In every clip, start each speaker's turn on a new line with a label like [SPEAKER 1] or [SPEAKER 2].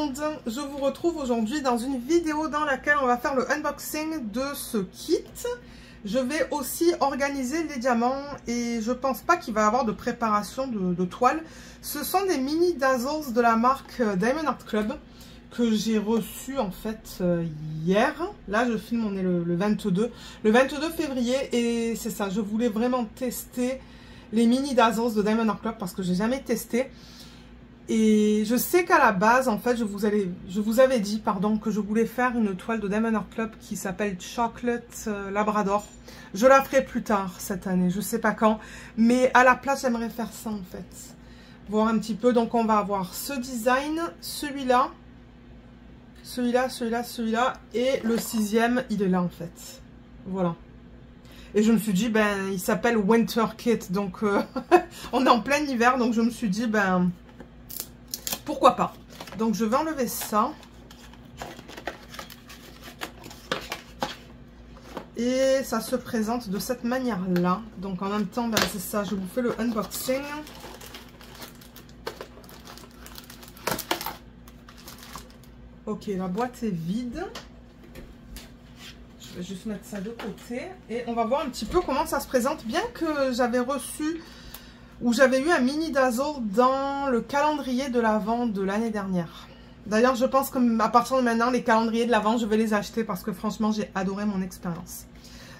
[SPEAKER 1] monde, je vous retrouve aujourd'hui dans une vidéo dans laquelle on va faire le unboxing de ce kit. Je vais aussi organiser les diamants et je pense pas qu'il va y avoir de préparation de toile. Ce sont des mini dazzles de la marque Diamond Art Club que j'ai reçu en fait hier. Là je filme, on est le 22 février et c'est ça, je voulais vraiment tester les mini dazzles de Diamond Art Club parce que j'ai jamais testé. Et je sais qu'à la base, en fait, je vous avais dit, pardon, que je voulais faire une toile de Diamond Art Club qui s'appelle Chocolate Labrador. Je la ferai plus tard cette année, je sais pas quand. Mais à la place, j'aimerais faire ça, en fait. Voir un petit peu. Donc, on va avoir ce design, celui-là, celui-là. Et le 6e, il est là, en fait. Voilà. Et je me suis dit, ben, il s'appelle Winter Kit. Donc, on est en plein hiver. Donc, je me suis dit, ben... pourquoi pas. Donc je vais enlever ça. Et ça se présente de cette manière-là. Donc en même temps, ben, c'est ça, je vous fais le unboxing. Ok, la boîte est vide. Je vais juste mettre ça de côté. Et on va voir un petit peu comment ça se présente. Bien que j'avais reçu... où j'avais eu un mini dazzle dans le calendrier de l'Avent de l'année dernière. D'ailleurs, je pense qu'à partir de maintenant, les calendriers de l'Avent, je vais les acheter parce que franchement, j'ai adoré mon expérience.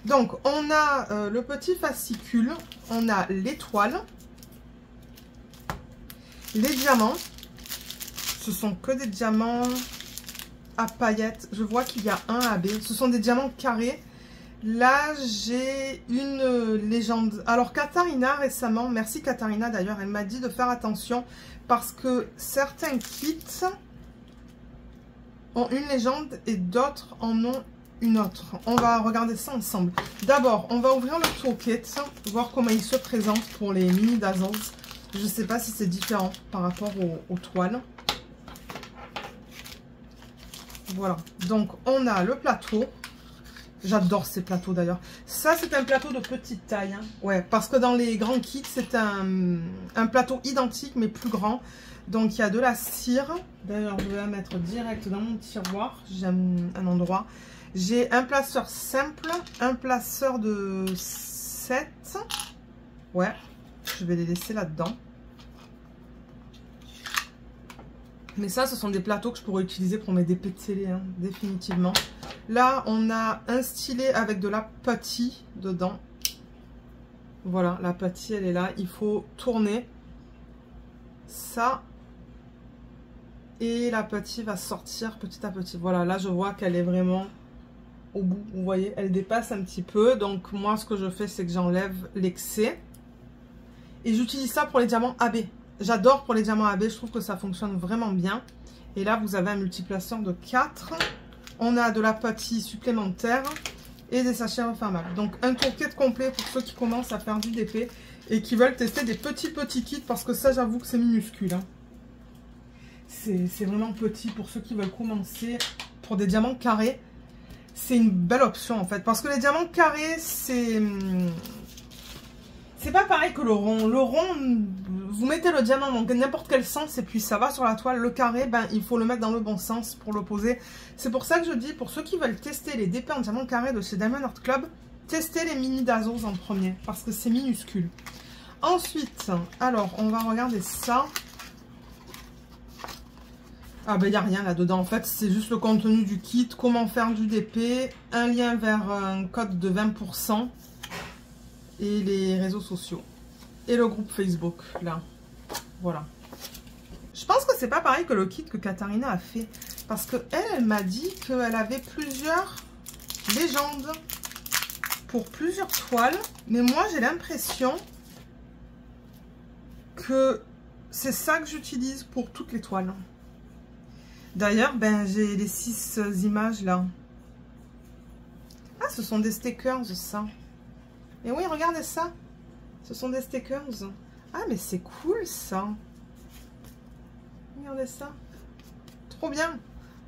[SPEAKER 1] Donc, on a le petit fascicule, on a l'étoile, les diamants. Ce sont que des diamants à paillettes. Je vois qu'il y a un AB. Ce sont des diamants carrés. Là, j'ai une légende. Alors, Katharina, récemment, merci Katharina d'ailleurs, elle m'a dit de faire attention parce que certains kits ont une légende et d'autres en ont une autre. On va regarder ça ensemble. D'abord, on va ouvrir le toolkit, voir comment il se présente pour les mini dazzles. Je ne sais pas si c'est différent par rapport aux toiles. Voilà, donc on a le plateau. J'adore ces plateaux d'ailleurs. Ça, c'est un plateau de petite taille. Hein. Ouais, parce que dans les grands kits, c'est un plateau identique, mais plus grand. Donc, il y a de la cire. D'ailleurs, je vais la mettre direct dans mon tiroir. J'aime un endroit. J'ai un placeur simple, un placeur de 7. Ouais, je vais les laisser là-dedans. Mais ça, ce sont des plateaux que je pourrais utiliser pour mes DP de télé, hein, définitivement. Là, on a un stylet avec de la putty dedans. Voilà, la putty, elle est là. Il faut tourner ça. Et la putty va sortir petit à petit. Voilà, là, je vois qu'elle est vraiment au bout. Vous voyez, elle dépasse un petit peu. Donc, moi, ce que je fais, c'est que j'enlève l'excès. Et j'utilise ça pour les diamants AB. J'adore pour les diamants AB. Je trouve que ça fonctionne vraiment bien. Et là, vous avez un multiplaceur de 4. On a de la pâtille supplémentaire et des sachets refermables. Donc un toolkit complet pour ceux qui commencent à faire du DP et qui veulent tester des petits kits parce que ça, j'avoue que c'est minuscule. Hein. C'est vraiment petit pour ceux qui veulent commencer pour des diamants carrés. C'est une belle option en fait parce que les diamants carrés, c'est pas pareil que le rond. Le rond, vous mettez le diamant dans n'importe quel sens et puis ça va sur la toile. Le carré, ben, il faut le mettre dans le bon sens pour le poser. C'est pour ça que je dis, pour ceux qui veulent tester les DP en diamant carré de chez Diamond Art Club, testez les mini dazzles en premier parce que c'est minuscule. Ensuite, alors, on va regarder ça. Ah ben, il n'y a rien là-dedans. En fait, c'est juste le contenu du kit, comment faire du DP, un lien vers un code de 20%. Et les réseaux sociaux. Et le groupe Facebook, là. Voilà. Je pense que c'est pas pareil que le kit que Katharina a fait. Parce que elle m'a dit qu'elle avait plusieurs légendes pour plusieurs toiles. Mais moi, j'ai l'impression que c'est ça que j'utilise pour toutes les toiles. D'ailleurs, ben, j'ai les 6 images, là. Ah, ce sont des stickers, ça. Et oui, regardez ça. Ce sont des stickers. Ah, mais c'est cool, ça. Regardez ça. Trop bien.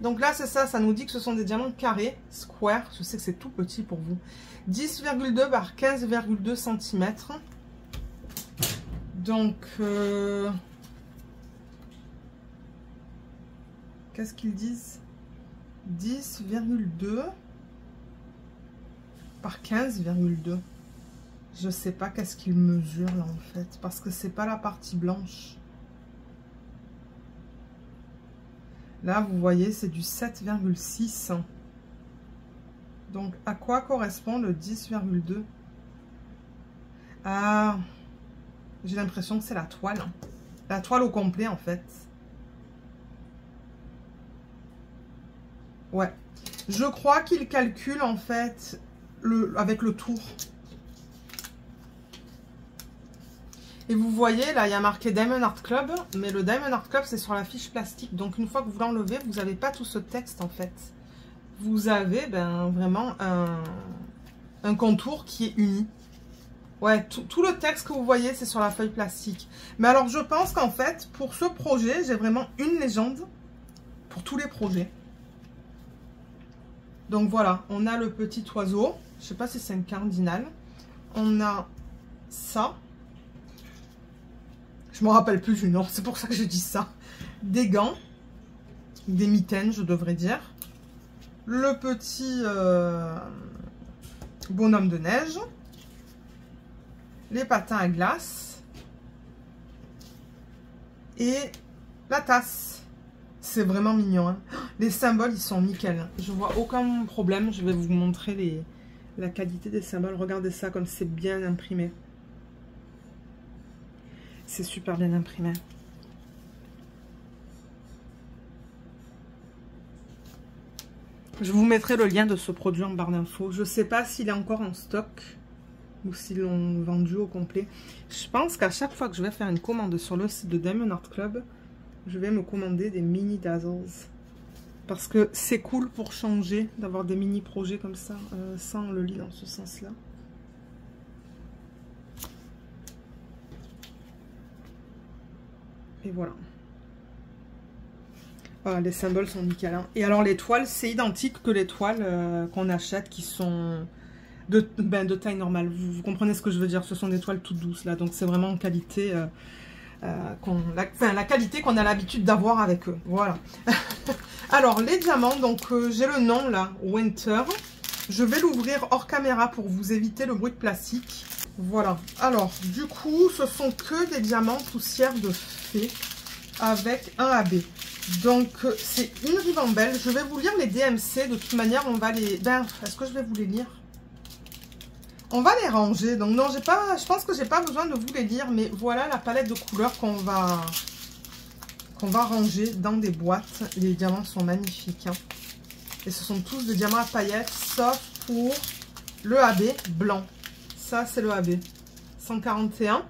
[SPEAKER 1] Donc là, c'est ça. Ça nous dit que ce sont des diamants carrés, square. Je sais que c'est tout petit pour vous. 10,2 par 15,2 cm. Donc, Qu'est-ce qu'ils disent? 10,2 par 15,2. Je sais pas qu'est-ce qu'ils mesurent là en fait, parce que c'est pas la partie blanche. Là, vous voyez, c'est du 7,6. Donc, à quoi correspond le 10,2? Ah, j'ai l'impression que c'est la toile. La toile au complet, en fait. Ouais. Je crois qu'il calcule, en fait, avec le tour. Et vous voyez, là, il y a marqué Diamond Art Club. Mais le Diamond Art Club, c'est sur la fiche plastique. Donc, une fois que vous l'enlevez, vous n'avez pas tout ce texte, en fait. Vous avez vraiment un contour qui est uni. Ouais, tout le texte que vous voyez, c'est sur la feuille plastique. Mais alors, je pense qu'en fait, pour ce projet, j'ai vraiment une légende pour tous les projets. Donc voilà, on a le petit oiseau. Je ne sais pas si c'est un cardinal. On a ça. Je ne me rappelle plus du nom, c'est pour ça que j'ai dit ça. Des gants. Des mitaines, je devrais dire. Le petit bonhomme de neige. Les patins à glace. Et la tasse. C'est vraiment mignon. Hein. Les symboles, ils sont nickel. Je vois aucun problème. Je vais vous montrer la qualité des symboles. Regardez ça comme c'est bien imprimé. C'est super bien imprimé. Je vous mettrai le lien de ce produit en barre d'infos. Je ne sais pas s'il est encore en stock ou s'ils l'ont vendu au complet. Je pense qu'à chaque fois que je vais faire une commande sur le site de Diamond Art Club, je vais me commander des mini dazzles. Parce que c'est cool pour changer, d'avoir des mini projets comme ça. Ça, on le lit dans ce sens-là. Et voilà. Voilà, les symboles sont nickel. Hein. Et alors les toiles, c'est identique que les toiles qu'on achète qui sont de taille normale. Vous comprenez ce que je veux dire? Ce sont des toiles toutes douces là. Donc c'est vraiment en qualité, la qualité qu'on a l'habitude d'avoir avec eux. Voilà. Alors les diamants, donc j'ai le nom là, Winter. Je vais l'ouvrir hors caméra pour vous éviter le bruit de plastique. Voilà. Alors du coup, ce sont que des diamants poussière de fée avec un AB. Donc, c'est une ribambelle. Je vais vous lire les DMC. De toute manière, on va les... est-ce que je vais vous les lire? On va les ranger. Donc, non, je pense que j'ai pas besoin de vous les lire. Mais voilà la palette de couleurs qu'on va ranger dans des boîtes. Les diamants sont magnifiques. Hein. Et ce sont tous des diamants à paillettes, sauf pour le AB blanc. Ça, c'est le AB. 141.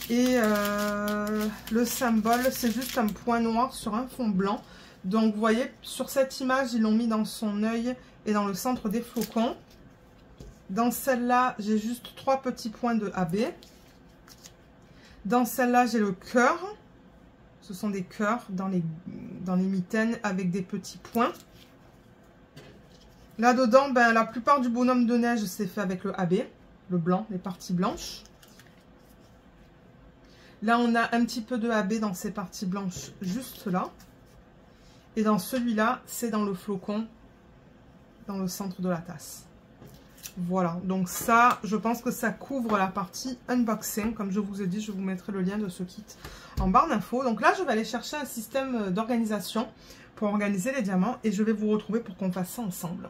[SPEAKER 1] Et le symbole, c'est juste un point noir sur un fond blanc. Donc, vous voyez, sur cette image, ils l'ont mis dans son œil et dans le centre des flocons. Dans celle-là, j'ai juste 3 petits points de AB. Dans celle-là, j'ai le cœur. Ce sont des cœurs dans les mitaines avec des petits points. Là-dedans, la plupart du bonhomme de neige, c'est fait avec le AB, le blanc, les parties blanches. Là, on a un petit peu de AB dans ces parties blanches, juste là. Et dans celui-là, c'est dans le flocon, dans le centre de la tasse. Voilà, donc ça, je pense que ça couvre la partie unboxing. Comme je vous ai dit, je vous mettrai le lien de ce kit en barre d'infos. Donc là, je vais aller chercher un système d'organisation pour organiser les diamants. Et je vais vous retrouver pour qu'on fasse ça ensemble.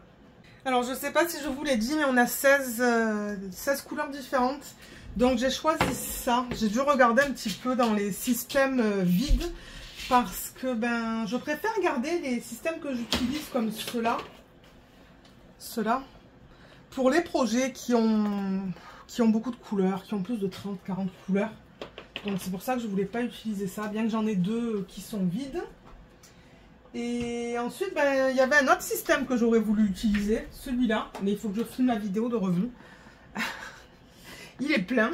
[SPEAKER 1] Alors, je ne sais pas si je vous l'ai dit, mais on a 16 couleurs différentes. Donc j'ai choisi ça, j'ai dû regarder un petit peu dans les systèmes vides parce que je préfère garder les systèmes que j'utilise comme ceux-là pour les projets qui ont beaucoup de couleurs, qui ont plus de 30-40 couleurs. Donc c'est pour ça que je ne voulais pas utiliser ça, bien que j'en ai 2 qui sont vides. Et ensuite il y avait un autre système que j'aurais voulu utiliser, celui-là, mais il faut que je filme la vidéo de revue. Il est plein.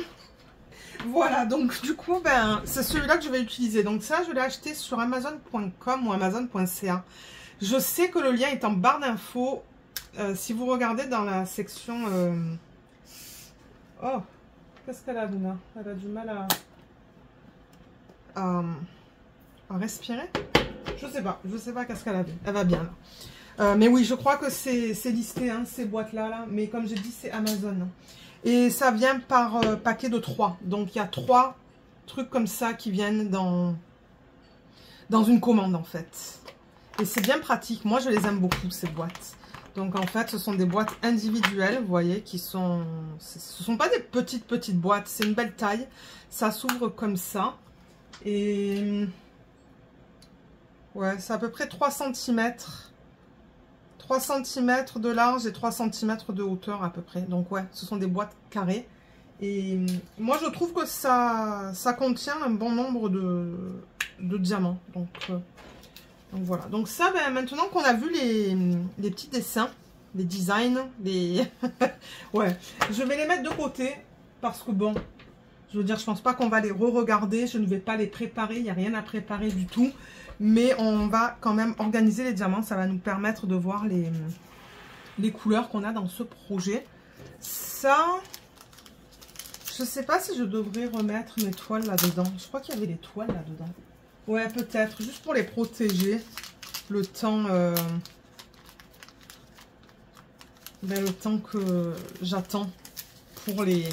[SPEAKER 1] Voilà, donc du coup, c'est celui-là que je vais utiliser. Donc ça, je l'ai acheté sur Amazon.com ou Amazon.ca. Je sais que le lien est en barre d'infos. Si vous regardez dans la section... Oh, qu'est-ce qu'elle a, Luna? Elle a du mal à respirer. Je sais pas qu'est-ce qu'elle avait. Elle va bien là. Mais oui, je crois que c'est listé, hein, ces boîtes-là. Là. Mais comme j'ai dit, c'est Amazon. Et ça vient par paquet de 3. Donc, il y a 3 trucs comme ça qui viennent dans une commande, en fait. Et c'est bien pratique. Moi, je les aime beaucoup, ces boîtes. Donc, en fait, ce sont des boîtes individuelles, vous voyez, qui sont... Ce ne sont pas des petites boîtes. C'est une belle taille. Ça s'ouvre comme ça. Et... ouais, c'est à peu près 3 cm. 3 cm de large et 3 cm de hauteur à peu près. Donc ouais, ce sont des boîtes carrées. Et moi je trouve que ça contient un bon nombre de diamants. Donc voilà. Donc ça, ben, maintenant qu'on a vu les petits dessins, les designs, les... ouais, je vais les mettre de côté. Parce que bon, je veux dire, je pense pas qu'on va les re-regarder. Je ne vais pas les préparer. Il n'y a rien à préparer du tout. Mais on va quand même organiser les diamants. Ça va nous permettre de voir les couleurs qu'on a dans ce projet. Ça, je sais pas si je devrais remettre mes toiles là-dedans. Je crois qu'il y avait des toiles là-dedans. Ouais, peut-être. Juste pour les protéger. Le temps, le temps que j'attends pour les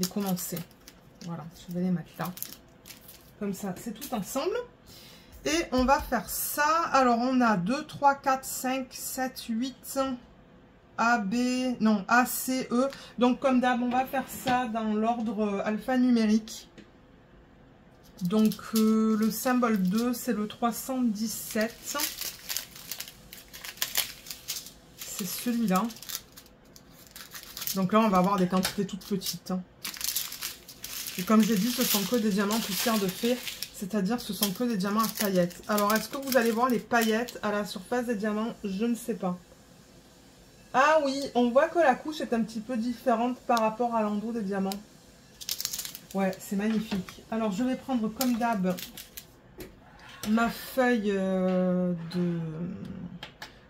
[SPEAKER 1] commencer. Voilà, je vais les mettre là. Comme ça, c'est tout ensemble. Et on va faire ça. Alors, on a 2, 3, 4, 5, 7, 8, A, B, non, A, C, E. Donc, comme d'hab, on va faire ça dans l'ordre alphanumérique. Donc, le symbole 2, c'est le 317. C'est celui-là. Donc là, on va avoir des quantités toutes petites. Hein. Et comme j'ai dit, ce sont que des diamants poussière de fée. C'est-à-dire ce sont que des diamants à paillettes. Alors, est-ce que vous allez voir les paillettes à la surface des diamants? Je ne sais pas. Ah oui, on voit que la couche est un petit peu différente par rapport à l'endos des diamants. Ouais, c'est magnifique. Alors, je vais prendre comme d'hab ma feuille de...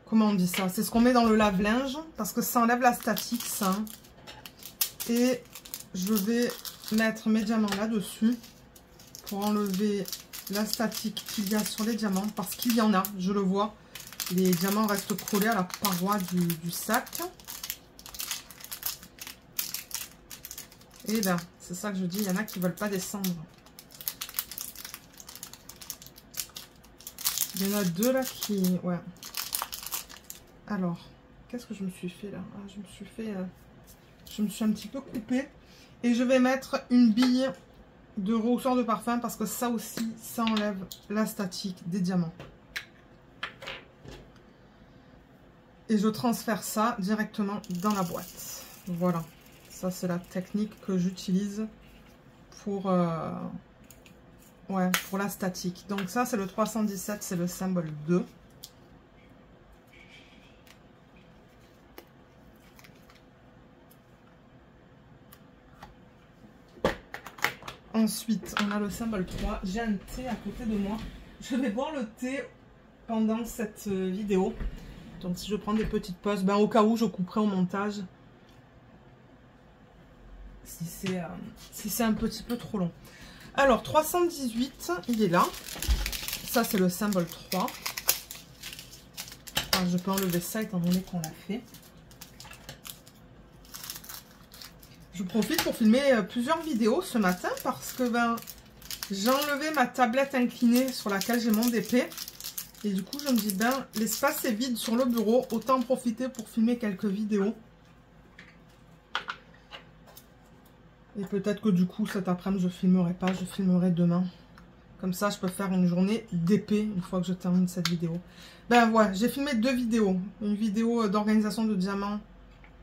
[SPEAKER 1] Comment on dit ça? C'est ce qu'on met dans le lave-linge parce que ça enlève la statique, ça. Et je vais mettre mes diamants là-dessus. Pour enlever la statique qu'il y a sur les diamants, parce qu'il y en a, je le vois, les diamants restent collés à la paroi du sac. Et ben, c'est ça que je dis, il y en a qui ne veulent pas descendre. Il y en a 2 là qui... ouais. Alors, qu'est-ce que je me suis fait là? Ah, je me suis un petit peu coupée. Et je vais mettre une bille de rehausseur de parfum parce que ça aussi, ça enlève la statique des diamants. Et je transfère ça directement dans la boîte. Voilà. Ça, c'est la technique que j'utilise pour, pour la statique. Donc ça, c'est le 317, c'est le symbole 2. Ensuite, on a le symbole 3. J'ai un thé à côté de moi. Je vais boire le thé pendant cette vidéo. Donc, si je prends des petites pauses, ben, au cas où je couperai au montage. Si c'est un petit peu trop long. Alors, 318, il est là. Ça, c'est le symbole 3. Enfin, je peux enlever ça étant donné qu'on l'a fait. Je profite pour filmer plusieurs vidéos ce matin parce que ben, j'ai enlevé ma tablette inclinée sur laquelle j'ai mon DP. Et du coup, je me dis, ben, l'espace est vide sur le bureau. Autant en profiter pour filmer quelques vidéos. Et peut-être que du coup, cet après-midi, je filmerai pas. Je filmerai demain. Comme ça, je peux faire une journée d'épée une fois que je termine cette vidéo. Ben voilà, j'ai filmé 2 vidéos. Une vidéo d'organisation de diamants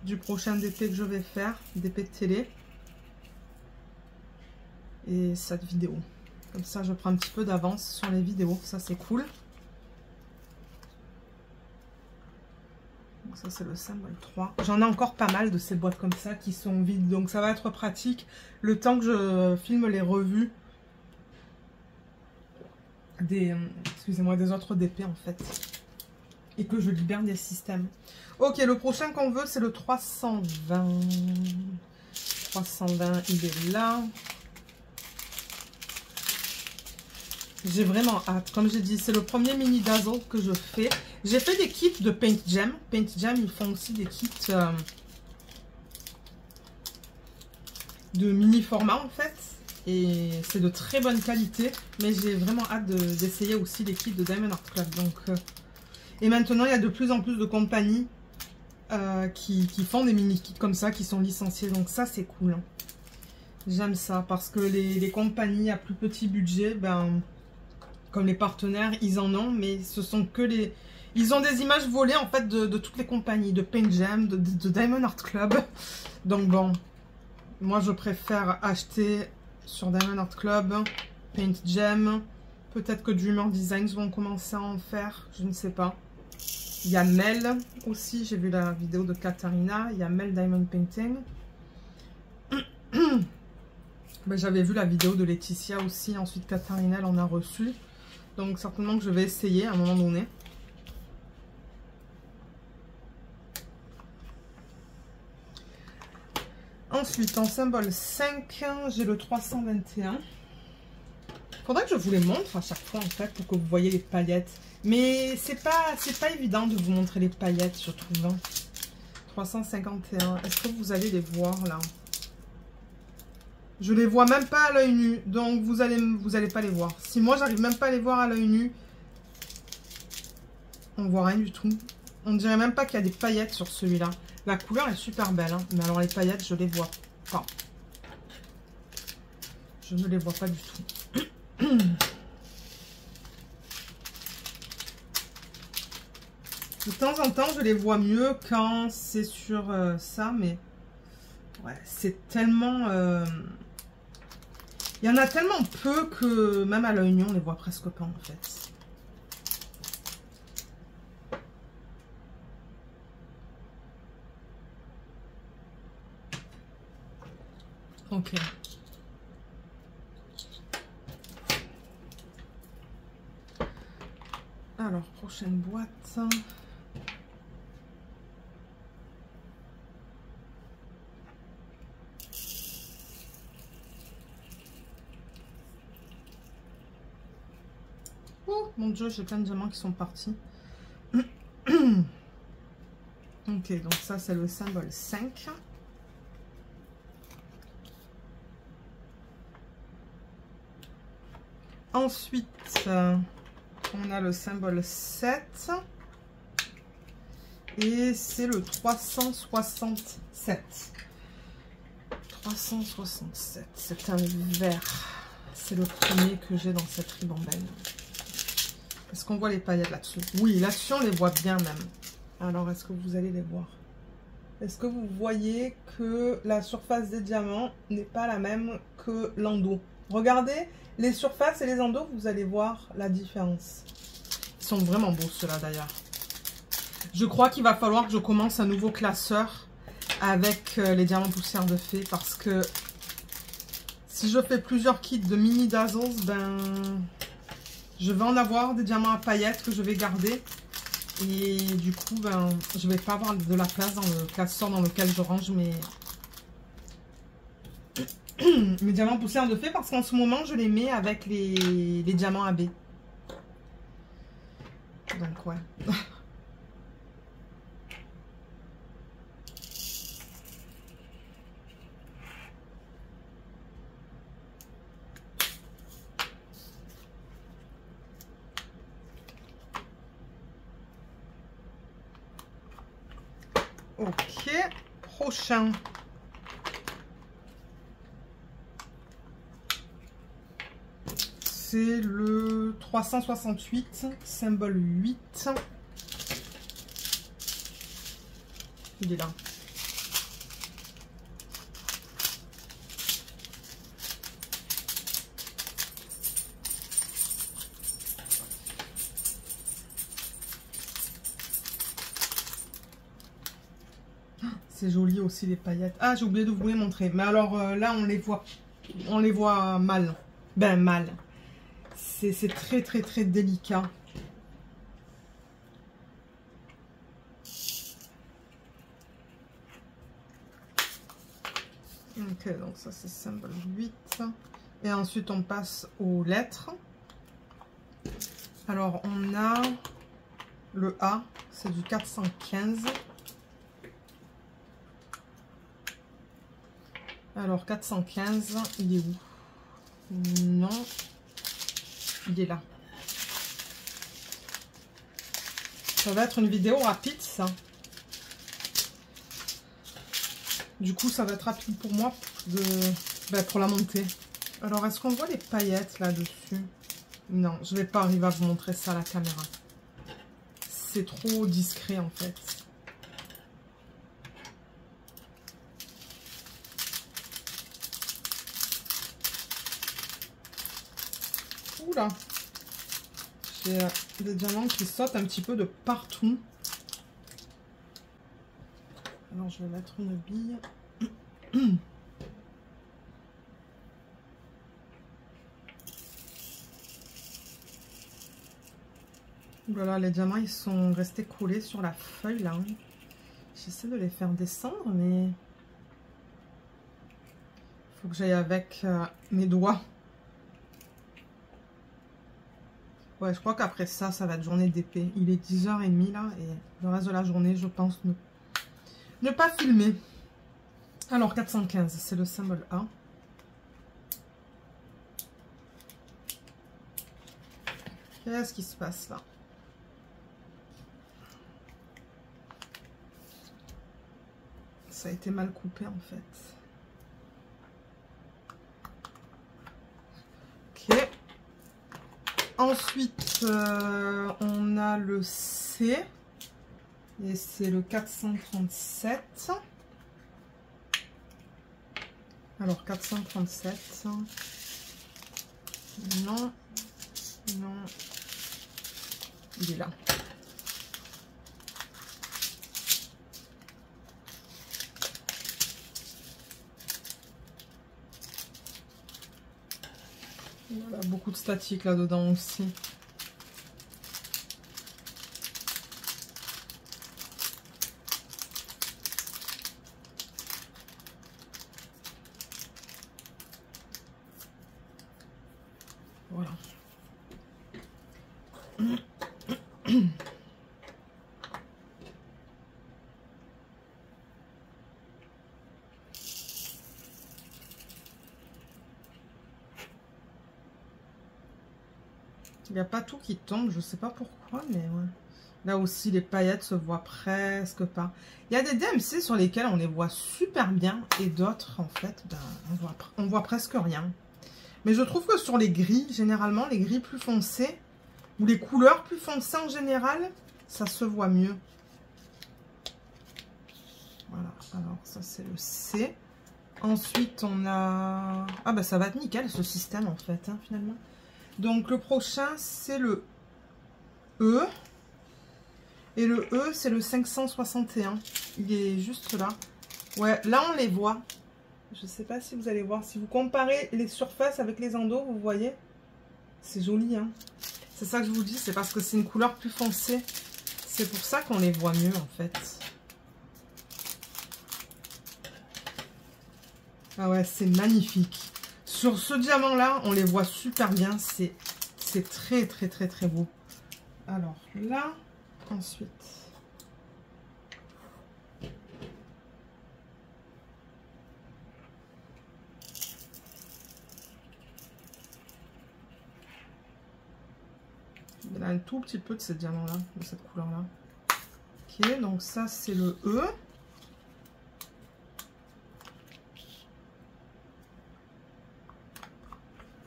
[SPEAKER 1] du prochain DP que je vais faire, DP de télé, et cette vidéo. Comme ça, je prends un petit peu d'avance sur les vidéos, ça c'est cool. Donc ça c'est le symbole 3. J'en ai encore pas mal de ces boîtes comme ça qui sont vides, donc ça va être pratique le temps que je filme les revues des, excusez-moi, des autres DP en fait, et que je libère des systèmes. Ok, le prochain qu'on veut, c'est le 320. 320, il est là. J'ai vraiment hâte. Comme j'ai dit, c'est le premier mini dazzle que je fais. J'ai fait des kits de Paint Jam. Paint Jam, ils font aussi des kits de mini format en fait. Et c'est de très bonne qualité. Mais j'ai vraiment hâte d'essayer aussi les kits de Diamond Art Club. Donc, et maintenant, il y a de plus en plus de compagnies qui font des mini kits comme ça, qui sont licenciés. Donc ça, c'est cool. Hein. J'aime ça parce que les compagnies à plus petit budget, ben, comme les partenaires, ils en ont. Mais ce sont que les... Ils ont des images volées en fait de toutes les compagnies. De Paint Jam, de Diamond Art Club. Donc bon, moi je préfère acheter... sur Diamond Art Club, Paint Jam, peut-être que Dreamer Designs vont commencer à en faire, je ne sais pas. Il y a Mel aussi, j'ai vu la vidéo de Katharina, il y a Mel Diamond Painting. Ben, j'avais vu la vidéo de Laetitia aussi, ensuite Katharina elle en a reçu. Donc certainement que je vais essayer à un moment donné. Ensuite, en symbole 5, j'ai le 321. Faudrait que je vous les montre à chaque fois, en fait, pour que vous voyez les paillettes. Mais c'est pas évident de vous montrer les paillettes, je trouve. Hein. 351. Est-ce que vous allez les voir, là? Je les vois même pas à l'œil nu. Donc, vous allez pas les voir. Si moi, j'arrive même pas à les voir à l'œil nu, on voit rien du tout. On dirait même pas qu'il y a des paillettes sur celui-là. La couleur est super belle, hein. Mais alors les paillettes, je les vois pas. Je ne les vois pas du tout. De temps en temps, je les vois mieux quand c'est sur ça, mais ouais, c'est tellement... Il y en a tellement peu que même à l'œil nu, on les voit presque pas en fait. Ok. Alors, prochaine boîte. Oh mon dieu, j'ai plein de diamants qui sont partis. Ok, donc ça c'est le symbole 5. Ensuite, on a le symbole 7. Et c'est le 367. 367, c'est un vert. C'est le premier que j'ai dans cette ribambelle. Est-ce qu'on voit les paillettes là-dessus? Oui, là-dessus on les voit bien même. Alors, est-ce que vous allez les voir? Est-ce que vous voyez que la surface des diamants n'est pas la même que l'endos? Regardez les surfaces et les endos, vous allez voir la différence. Ils sont vraiment beaux ceux-là d'ailleurs. Je crois qu'il va falloir que je commence un nouveau classeur avec les diamants poussière de fée parce que si je fais plusieurs kits de mini dazzles, ben je vais en avoir des diamants à paillettes que je vais garder et du coup ben je vais pas avoir de la place dans le classeur dans lequel je range mes diamants poussière de fée parce qu'en ce moment je les mets avec les diamants AB. Donc ouais. Ok, prochain. C'est le 368, symbole 8. Il est là. C'est joli aussi les paillettes. Ah, j'ai oublié de vous les montrer. Mais alors là, on les voit mal. Ben mal. C'est très très très délicat. Ok, donc ça c'est symbole 8. Et ensuite on passe aux lettres. Alors, on a le A, c'est du 415. Alors, 415, il est où? Non, il est là. Ça va être une vidéo rapide, ça. Du coup, ça va être rapide pour moi pour la monter. Alors, est-ce qu'on voit les paillettes là-dessus? Non, je vais pas arriver à vous montrer ça à la caméra. C'est trop discret en fait. Oula! J'ai des diamants qui sautent un petit peu de partout. Alors, je vais mettre une bille. Voilà, les diamants, ils sont restés collés sur la feuille, là. J'essaie de les faire descendre, mais... il faut que j'aille avec mes doigts. Ouais, je crois qu'après ça, ça va être journée d'épée. Il est 10h30, là, et le reste de la journée, je pense ne pas filmer. Alors, 415, c'est le symbole A. Qu'est-ce qui se passe, là? Ça a été mal coupé en fait. Ok. Ensuite, on a le C. Et c'est le 437. Alors, 437. Non. Non. Il est là. Voilà, beaucoup de statique là-dedans aussi. Voilà. Il n'y a pas tout qui tombe, je sais pas pourquoi, mais ouais. Là aussi, les paillettes se voient presque pas. Il y a des DMC sur lesquels on les voit super bien et d'autres, en fait, ben, on voit presque rien. Mais je trouve que sur les gris, généralement, les gris plus foncés, ou les couleurs plus foncées en général, ça se voit mieux. Voilà, alors ça c'est le C. Ensuite, on a... ah ben ça va être nickel ce système en fait, hein, finalement. Donc le prochain, c'est le E. Et le E, c'est le 561. Il est juste là. Ouais, là on les voit. Je ne sais pas si vous allez voir. Si vous comparez les surfaces avec les endos, vous voyez. C'est joli, hein. C'est ça que je vous dis, c'est parce que c'est une couleur plus foncée. C'est pour ça qu'on les voit mieux, en fait. Ah ouais, c'est magnifique. Sur ce diamant-là, on les voit super bien. C'est très, très, très, très beau. Alors là, ensuite... il y a un tout petit peu de ces diamants-là, de cette couleur-là. Ok, donc ça, c'est le E.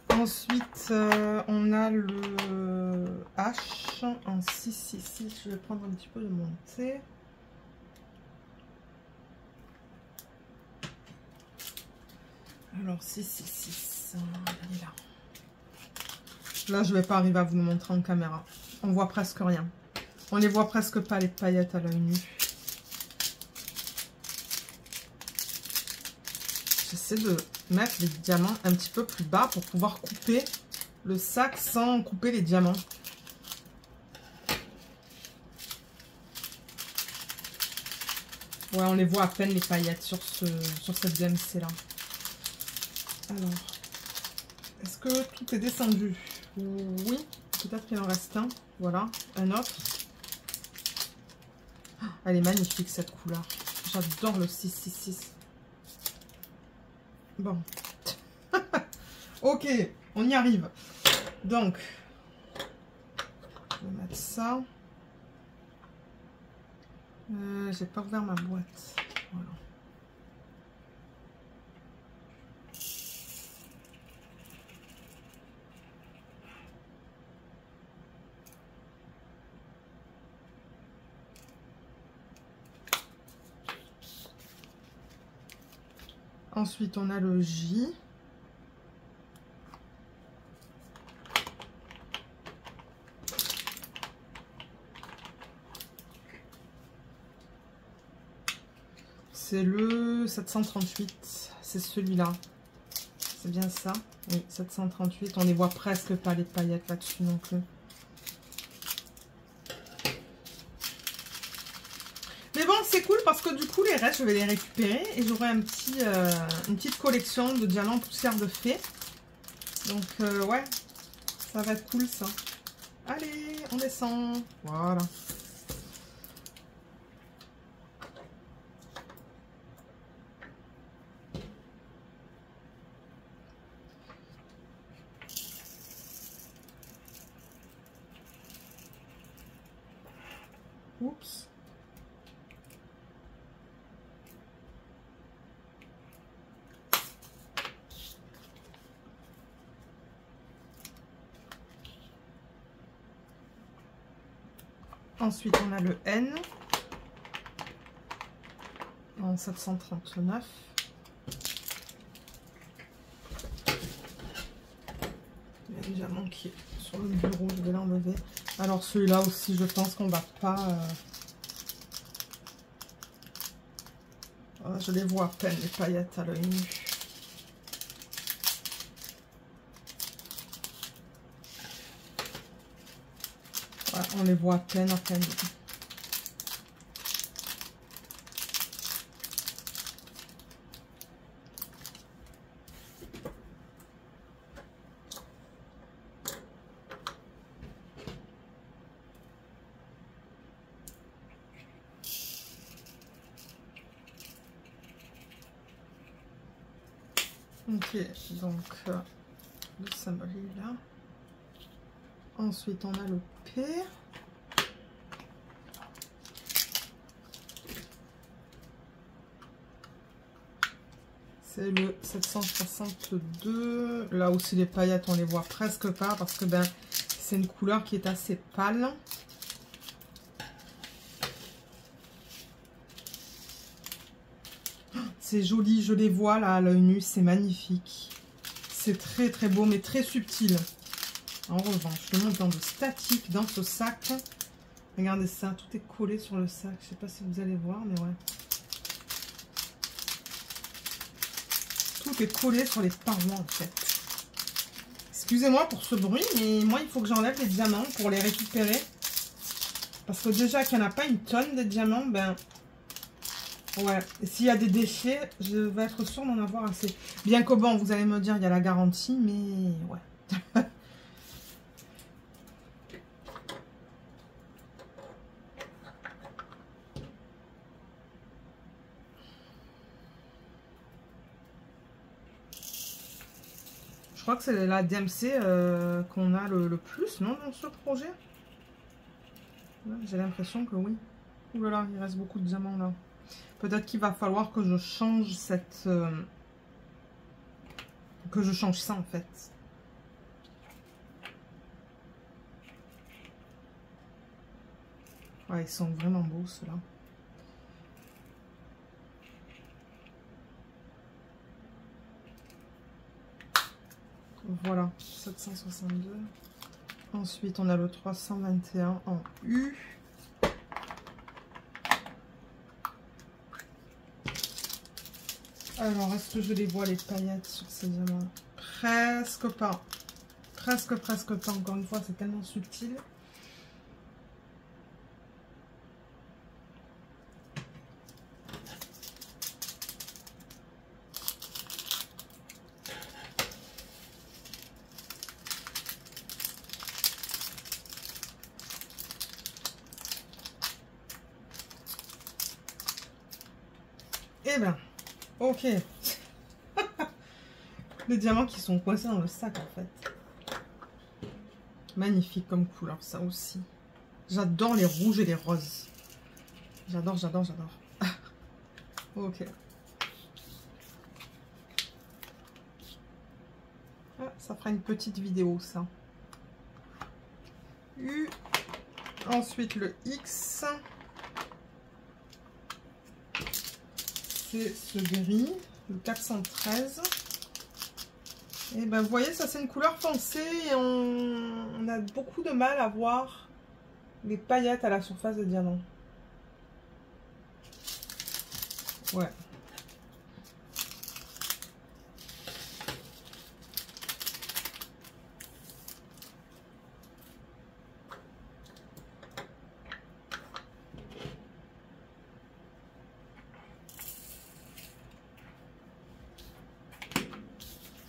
[SPEAKER 1] Ensuite, on a le H en 666. Je vais prendre un petit peu de montée. Alors, 666, il est là. Là, je vais pas arriver à vous le montrer en caméra. On voit presque rien. On les voit presque pas, les paillettes à l'œil nu. J'essaie de mettre les diamants un petit peu plus bas pour pouvoir couper le sac sans couper les diamants. Ouais, on les voit à peine les paillettes sur cette DMC là. Alors, est-ce que tout est descendu? Oui, peut-être qu'il en reste un. Voilà, un autre. Elle est magnifique cette couleur. J'adore le 666. Bon. Ok, on y arrive. Donc, je vais mettre ça. J'ai pas ouvert ma boîte. Voilà. Ensuite, on a le J. C'est le 738. C'est celui-là. C'est bien ça? Oui, 738. On les voit presque pas les paillettes là-dessus non plus. Mais bon, c'est cool parce que du coup, les restes, je vais les récupérer et j'aurai un petit, une petite collection de diamants poussière de fée. Donc, ouais, ça va être cool ça. Allez, on descend. Voilà. Oups. Ensuite, on a le N en 739. Il y a un diamant qui est sur le bureau, je vais l'enlever. Alors celui-là aussi, je pense qu'on va pas... je les vois à peine, les paillettes à l'œil nu. Ouais, on les voit à peine, à peine. Ok, donc le symbole est là. Ensuite, on a le P. C'est le 762. Là aussi, les paillettes, on les voit presque pas parce que ben, c'est une couleur qui est assez pâle. C'est joli, je les vois là à l'œil nu, c'est magnifique. C'est très très beau, mais très subtil. En revanche, le montant de statique dans ce sac. Regardez ça, tout est collé sur le sac. Je sais pas si vous allez voir, mais ouais. Tout est collé sur les parois en fait. Excusez-moi pour ce bruit, mais moi il faut que j'enlève les diamants pour les récupérer. Parce que déjà qu'il n'y en a pas une tonne de diamants, ben... Ouais, et s'il y a des déchets, je vais être sûre d'en avoir assez. Bien que bon, vous allez me dire, il y a la garantie, mais ouais. Je crois que c'est la DMC qu'on a le plus, non, dans ce projet. Ouais, j'ai l'impression que oui. Ouh là là, il reste beaucoup de diamants là. Peut-être qu'il va falloir que je change cette... que je change ça en fait. Ouais, ils sont vraiment beaux ceux-là. Voilà, 762. Ensuite, on a le 321 en U. Alors, est-ce que je les vois les paillettes sur ces diamants? Presque pas. Presque pas. Encore une fois, c'est tellement subtil. Eh ben, ok. Les diamants qui sont coincés dans le sac en fait. Magnifique comme couleur ça aussi. J'adore les rouges et les roses. J'adore, j'adore, j'adore. Ok. Ah, ça fera une petite vidéo ça. U. Ensuite le X. C'est ce gris, le 413. Et ben vous voyez, ça c'est une couleur foncée et on a beaucoup de mal à voir les paillettes à la surface de diamant. Ouais.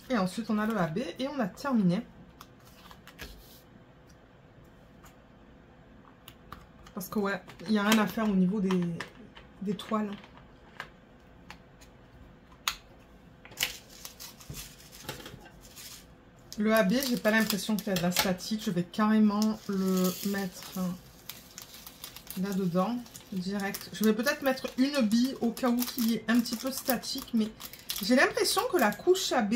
[SPEAKER 1] Et ensuite on a le AB et on a terminé. Parce que ouais, il n'y a rien à faire au niveau des toiles. Le AB, j'ai pas l'impression qu'il y a de la statique. Je vais carrément le mettre là-dedans, direct. Je vais peut-être mettre une bille au cas où il est un petit peu statique, mais j'ai l'impression que la couche AB,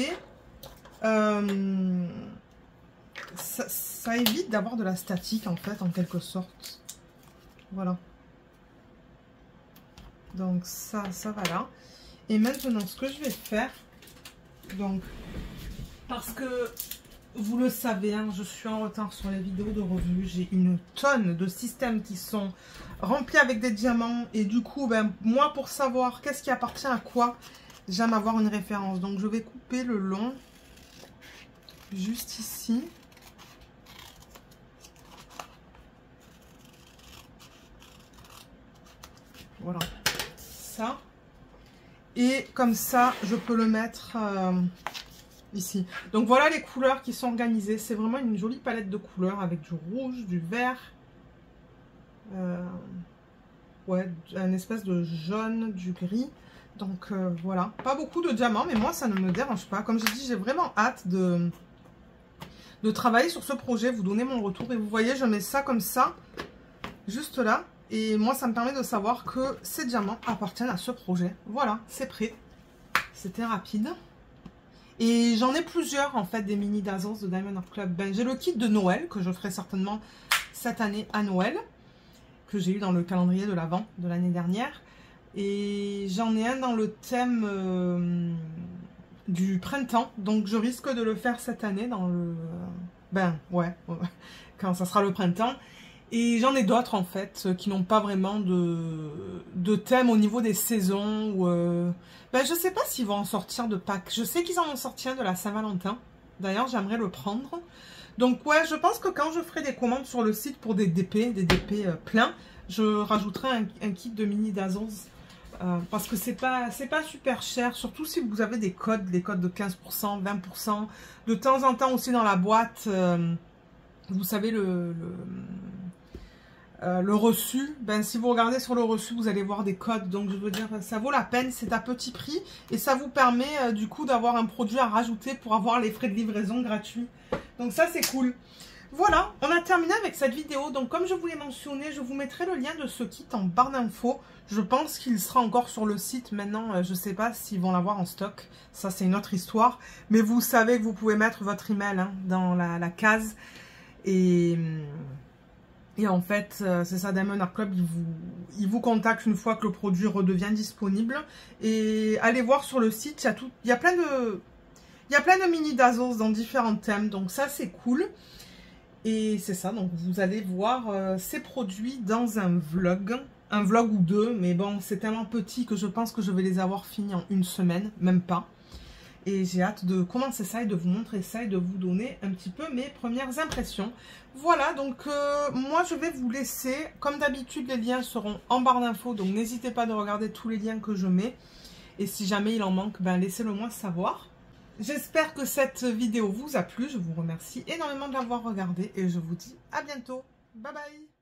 [SPEAKER 1] ça évite d'avoir de la statique en fait, en quelque sorte. Voilà. Donc ça va là. Et maintenant, ce que je vais faire, donc, parce que vous le savez, hein, je suis en retard sur les vidéos de revue. J'ai une tonne de systèmes qui sont remplis avec des diamants. Et du coup, ben, moi, pour savoir qu'est-ce qui appartient à quoi, j'aime avoir une référence. Donc, je vais couper le long, juste ici. Voilà, ça. Et comme ça, je peux le mettre ici. Donc voilà les couleurs qui sont organisées. C'est vraiment une jolie palette de couleurs avec du rouge, du vert. Ouais, un espèce de jaune, du gris. Donc voilà, pas beaucoup de diamants, mais moi ça ne me dérange pas. Comme j'ai dit, j'ai vraiment hâte de travailler sur ce projet, vous donner mon retour. Et vous voyez, je mets ça comme ça, juste là. Et moi, ça me permet de savoir que ces diamants appartiennent à ce projet. Voilà, c'est prêt. C'était rapide. Et j'en ai plusieurs, en fait, des mini Dazzles de Diamond Art Club. Ben, j'ai le kit de Noël, que je ferai certainement cette année à Noël, que j'ai eu dans le calendrier de l'Avent de l'année dernière. Et j'en ai un dans le thème du printemps. Donc, je risque de le faire cette année dans le... Ben, ouais, quand ça sera le printemps. Et j'en ai d'autres en fait qui n'ont pas vraiment de thème au niveau des saisons. Ou ben, je sais pas s'ils vont en sortir de Pâques. Je sais qu'ils en ont sorti un de la Saint-Valentin. D'ailleurs, j'aimerais le prendre. Donc ouais, je pense que quand je ferai des commandes sur le site pour des DP pleins, je rajouterai un kit de mini Dazzles. Parce que c'est pas super cher. Surtout si vous avez des codes de 15%, 20%. De temps en temps aussi dans la boîte, vous savez le reçu, ben, si vous regardez sur le reçu, vous allez voir des codes. Donc, je veux dire, ça vaut la peine. C'est à petit prix. Et ça vous permet, du coup, d'avoir un produit à rajouter pour avoir les frais de livraison gratuits. Donc, ça, c'est cool. Voilà, on a terminé avec cette vidéo. Donc, comme je vous l'ai mentionné, je vous mettrai le lien de ce kit en barre d'infos. Je pense qu'il sera encore sur le site. Maintenant, je ne sais pas s'ils vont l'avoir en stock. Ça, c'est une autre histoire. Mais vous savez que vous pouvez mettre votre email hein, dans la case. Et en fait, c'est ça, Diamond Art Club, il vous contacte une fois que le produit redevient disponible. Et allez voir sur le site, il y a plein de mini Dazzles dans différents thèmes. Donc ça, c'est cool. Et c'est ça, donc vous allez voir ces produits dans un vlog ou deux. Mais bon, c'est tellement petit que je pense que je vais les avoir finis en une semaine, même pas. Et j'ai hâte de commencer ça et de vous montrer ça et de vous donner un petit peu mes premières impressions. Voilà, donc moi je vais vous laisser. Comme d'habitude, les liens seront en barre d'infos. Donc n'hésitez pas de regarder tous les liens que je mets. Et si jamais il en manque, ben laissez-le moi savoir. J'espère que cette vidéo vous a plu. Je vous remercie énormément de l'avoir regardée. Et je vous dis à bientôt. Bye bye.